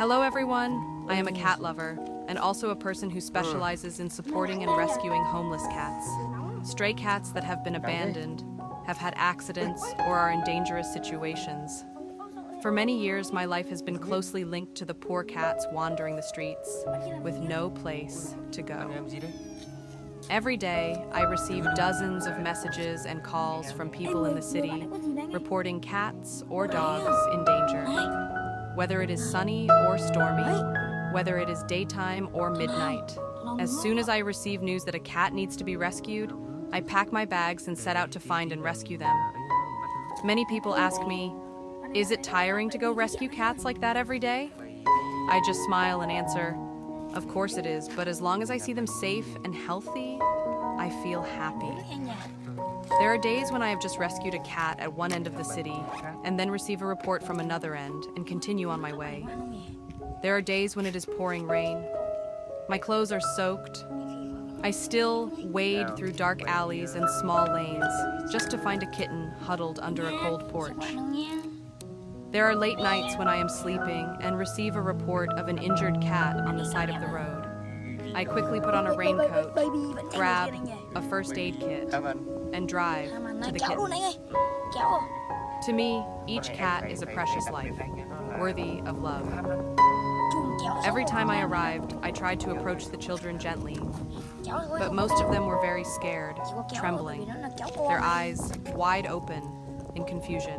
Hello everyone, I am a cat lover, and also a person who specializes in supporting and rescuing homeless cats. Stray cats that have been abandoned, have had accidents, or are in dangerous situations. For many years, my life has been closely linked to the poor cats wandering the streets, with no place to go. Every day, I receive dozens of messages and calls from people in the city reporting cats or dogs in danger. Whether it is sunny or stormy, whether it is daytime or midnight. As soon as I receive news that a cat needs to be rescued, I pack my bags and set out to find and rescue them. Many people ask me, is it tiring to go rescue cats like that every day? I just smile and answer, of course it is, but as long as I see them safe and healthy, I feel happy. There are days when I have just rescued a cat at one end of the city and then receive a report from another end and continue on my way. There are days when it is pouring rain. My clothes are soaked. I still wade through dark alleys and small lanes just to find a kitten huddled under a cold porch. There are late nights when I am sleeping and receive a report of an injured cat on the side of the road. I quickly put on a raincoat, grab a first aid kit, and drive to the kittens. To me, each cat is a precious life, worthy of love. Every time I arrived, I tried to approach the children gently, but most of them were very scared, trembling, their eyes wide open in confusion.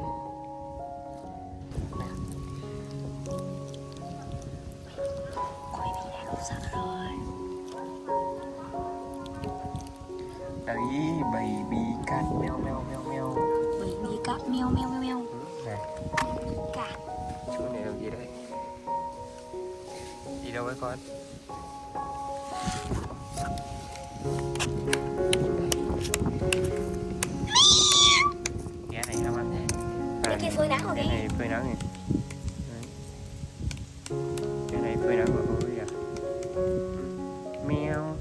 Đấy, baby cat meo meo meo meo. Baby cat meo meo meo meo. Này, Cat. chú này làm gì đây? Đi đâu với con? Cái này ham ăn thế. Cái phơi nắng rồi cái đi. này phơi nắng này. Cái này phơi nắng của ôi à. Meo.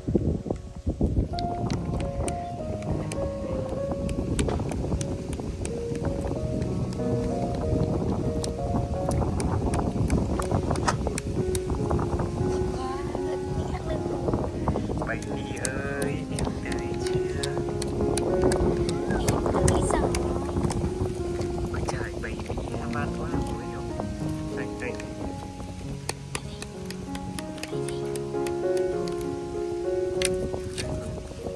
Baby ơi, em tới chưa? Ôi trời, baby ham ăn quá ôi không? Đây, đây.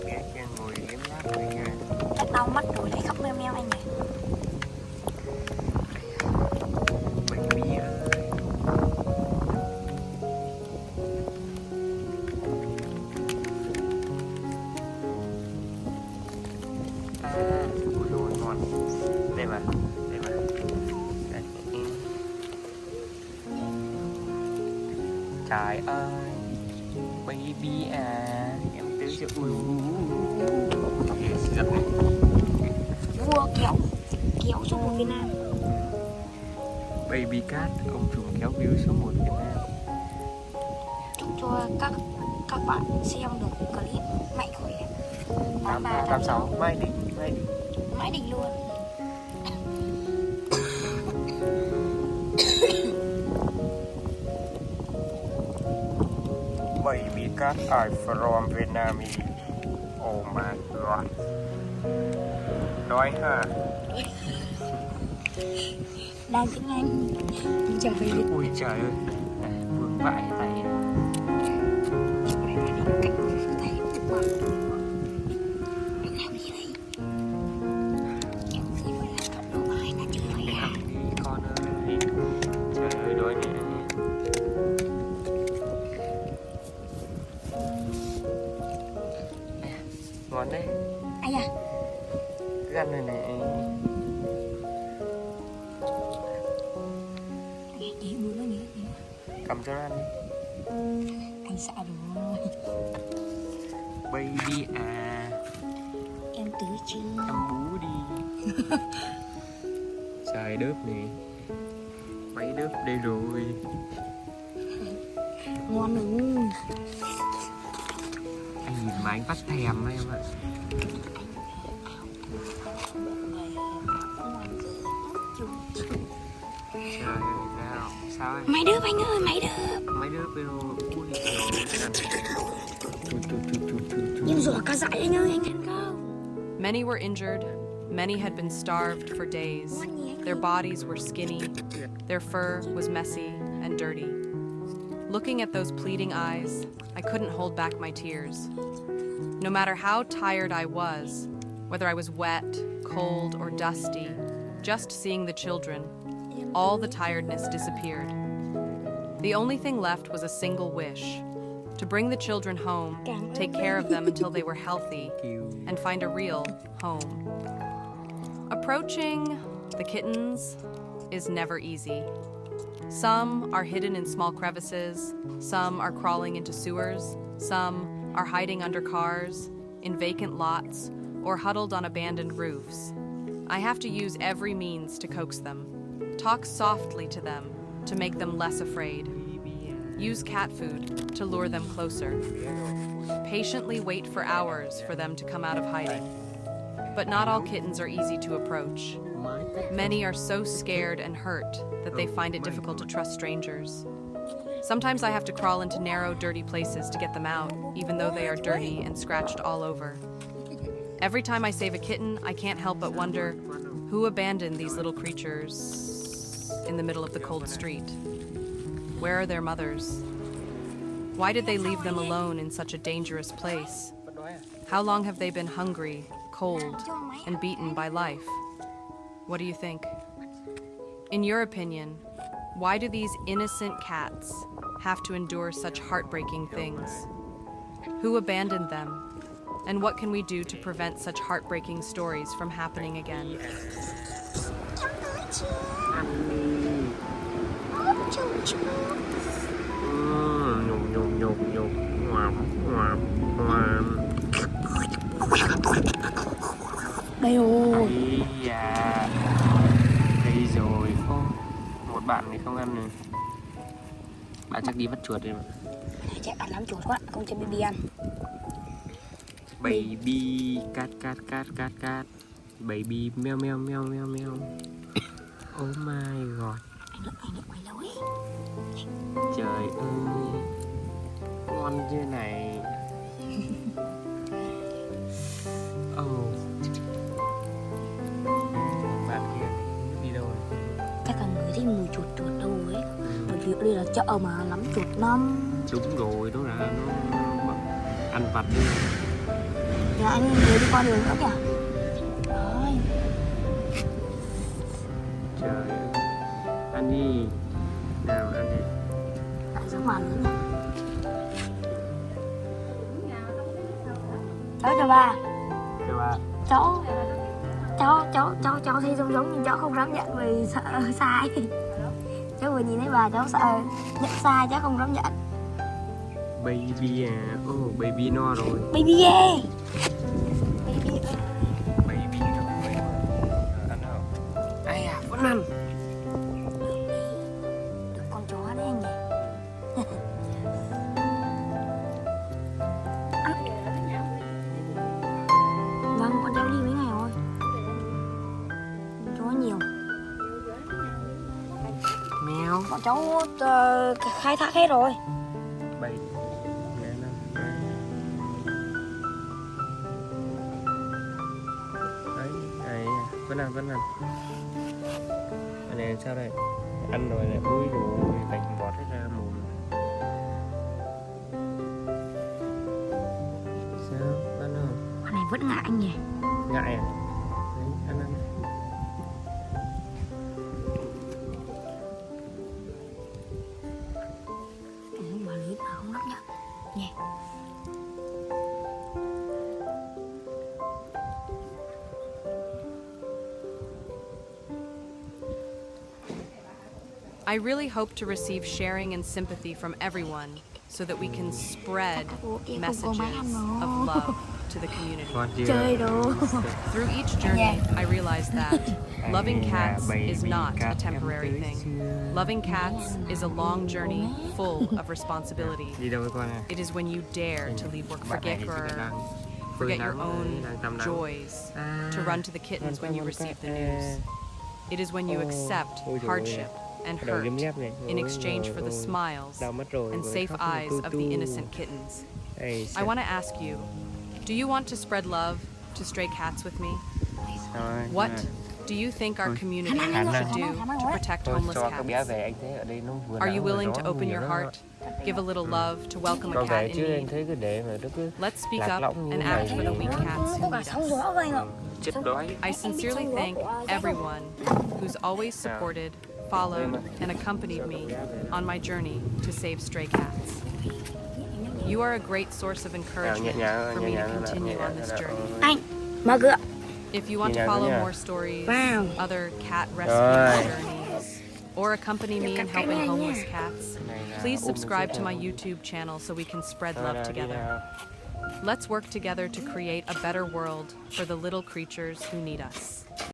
Bé kia ngồi liếm láp với kìa. Chắc đau mắt rồi lại khóc meo meo anh nhỉ. Baby ơi. Ui dồi ngon. Đây mà, đây mà. Đây. Trời ơi, baby à, em tới chưa? Ui giật này. Vua kéo số 1 Việt Nam. Baby cat, ông trùm kéo view số 1 Việt Nam. Chúc cho các bạn xem được clip mạnh khỏe. 83, 86, mai đỉnh, mai đỉnh. Mãi đỉnh luôn. Baby cat are from Vietnamese. Oh my god. Đói hả? Đang tiếng Anh. Trời ơi. Ui trời ơi. Vương vãi tay. Chỗ này là đi cạnh tay của bạn. Anh làm gì đây? Em phải làm cận đồ bài là chơi à? Con ơi. Trời ơi đói nè. Ngon đấy. Ai à? Cái ăn này này. Chị bữa nó nhỉ? Cầm cho nó ăn đi. Anh sợ rồi. Baby à. Em tới chưa? Em bú đi. Trời đớp nè. Mấy đớp đây rồi. Ngon rồi. Anh nhìn mà anh bắt thèm đấy em ạ. Trời ơi sao sao ấy? Mày đớp anh ơi, mày đớp. Mấy đứa bên ui Nhưng rủa cả dại anh ơi, anh ăn không? Many were injured, many had been starved for days. Their bodies were skinny, their fur was messy and dirty. Looking at those pleading eyes, I couldn't hold back my tears. No matter how tired I was, whether I was wet, cold, or dusty, just seeing the children, all the tiredness disappeared. The only thing left was a single wish: to bring the children home, take care of them until they were healthy, and find a real home. Approaching the kittens is never easy. Some are hidden in small crevices, some are crawling into sewers, some are hiding under cars, in vacant lots, or huddled on abandoned roofs. I have to use every means to coax them, talk softly to them to make them less afraid, use cat food to lure them closer, patiently wait for hours for them to come out of hiding. But not all kittens are easy to approach. Many are so scared and hurt that they find it difficult to trust strangers. Sometimes I have to crawl into narrow, dirty places to get them out, even though they are dirty and scratched all over. Every time I save a kitten, I can't help but wonder, who abandoned these little creatures in the middle of the cold street? Where are their mothers? Why did they leave them alone in such a dangerous place? How long have they been hungry, cold, and beaten by life? What do you think? In your opinion, why do these innocent cats have to endure such heartbreaking things? Who abandoned them? And what can we do to prevent such heartbreaking stories from happening again? Đây rồi. Dạ. Đây rồi. Một bạn thì không ăn rồi. Bạn chắc đi bắt chuột đi mà. Chắc ăn lắm chuột quá, không cho baby ăn. Baby cat cat cat cat cat. Baby meo meo meo meo meo. Oh my god. Anh được quay lâu ấy. Trời ơi. Ngon như này. Oh. Bạn kia đi đâu rồi? Chắc là người thích mùi chuột chuột đâu ấy. Bởi vì ở đây là chợ mà lắm chuột lắm. Đúng rồi, đó là nó ăn vặt đi. Nhà anh người đi qua đường nữa kìa. Rồi. Trời ơi. Ăn đi. Nào ăn đi. Ăn xong màn nữa nè. Cháu cho ba. Cho ba. Cháu thấy giống nhưng cháu không dám nhận vì sợ sai. Cháu vừa nhìn thấy bà cháu sợ nhận sai, cháu không dám nhận. Baby à, baby no rồi. Baby ghê. Baby rồi. Ăn không? Ai à, vẫn ăn. Được con chó đấy anh nhỉ. Vâng, con cháu đi mấy ngày rồi. Chó nhiều. Mèo. Bọn cháu khai thác hết rồi. Bảy. Đấy, này, vẫn ăn. Cái này sao đây? Ăn rồi lại ui rồi, bánh bọt hết ra mồm. Sao? Ăn không? Con này vẫn ngại anh nhỉ. Ngại à? Đấy, ăn. Bà lưới bà không lắm nhá. Nhỉ. I really hope to receive sharing and sympathy from everyone so that we can spread messages of love to the community. Chơi đồ. Through each journey, I realized that loving cats is not a temporary thing. Loving cats is a long journey full of responsibility. Đi đâu với con à? It is when you dare to leave work, forget your own joys, to run to the kittens when you receive the news. It is when you accept hardship and Cái đầu hurt liếm lép này. in exchange for the Ôi, smiles đau mắt rồi, and vừa safe khóc eyes tu of tu. the innocent kittens. Ây I xịt. want to ask you, do you want to spread love to stray cats with me? Rồi, What rồi. do you think our community Khả năng. should do to protect Thôi homeless cho các bé cats? về, anh thấy ở đây nó vừa Are nắng you vừa willing gió, to open nhiều your lắm heart, give a little love to welcome Cho a cat về in chứ anh need? thấy cứ để mà nó cứ Let's speak lạc up lõng như and này act for the thì weak cats who Có cả need sóng us. gió vậy anh ạ. chết đói. I sincerely thank everyone who's always supported, followed, and accompanied me on my journey to save stray cats. You are a great source of encouragement for me to continue on this journey. Anh, mở cửa. If you want to follow more stories, Wow. other cat rescue journeys, or accompany me in helping homeless cats, please subscribe to my YouTube channel so we can spread love together. Let's work together to create a better world for the little creatures who need us.